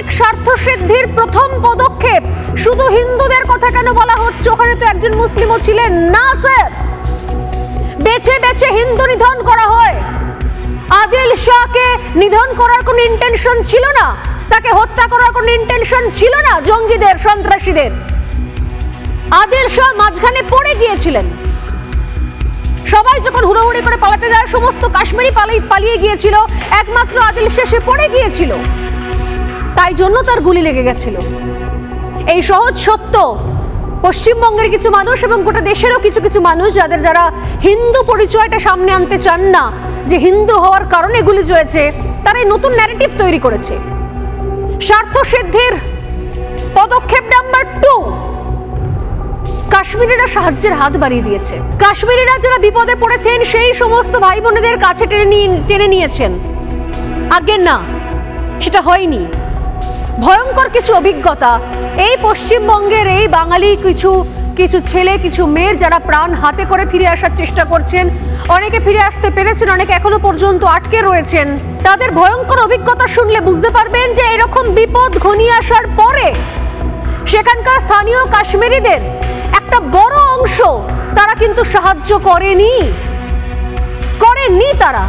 রাজনৈতিক স্বার্থ সিদ্ধির প্রথম পদক্ষেপ। শুধু হিন্দুদের কথা কেন বলা হচ্ছে? ওখানে তো একজন মুসলিমও ছিলেন না স্যার। বেছে বেছে হিন্দু নিধন করা হয়। আদিল শাহকে নিধন করার কোনো ইন্টেনশন ছিল না, তাকে হত্যা করার কোনো ইন্টেনশন ছিল না জঙ্গিদের, সন্ত্রাসীদের। আদিল শাহ মাঝখানে পড়ে গিয়েছিলেন। সবাই যখন হুড়োহুড়ি করে পালাতে যায়, সমস্ত কাশ্মীরি পালিয়ে গিয়েছিল, একমাত্র আদিল শাহ সে পড়ে গিয়েছিল, তাই জন্য তার গুলি লেগে গেছিল। এই সহজ সত্য পশ্চিমবঙ্গের কিছু মানুষ এবং গোটা দেশেরও কিছু কিছু মানুষ যারা হিন্দু পরিচয়টা সামনে আনতে চান না, যে হিন্দু হওয়ার কারণে গুলি চলেছে, তারা এই নতুন ন্যারেটিভ তৈরি করেছে। স্বার্থ সিদ্ধির পদক্ষেপ নাম্বার 2, কাশ্মীরিরা সাহায্যের হাত বাড়িয়ে দিয়েছে। কাশ্মীরিরা যারা বিপদে পড়েছেন সেই সমস্ত ভাই বোনেদের কাছে টেনে নিয়েছেন। আগে না, সেটা হয়নি। ভয়ঙ্কর কিছু অভিজ্ঞতা এই পশ্চিমবঙ্গের এই বাঙালি কিছু ছেলে, কিছু মেয়ের যারা প্রাণ হাতে করে ফিরে আসার চেষ্টা করছেন, অনেকে ফিরে আসতে পেরেছেন, অনেকে এখনো পর্যন্ত আটকে রয়েছেন, তাদের ভয়ঙ্কর অভিজ্ঞতা শুনলে বুঝতে পারবেন যে এরকম বিপদ ঘনিয়ে আসার পরে সেখানকার স্থানীয় কাশ্মীরিদের একটা বড় অংশ তারা কিন্তু সাহায্য করেনি তারা।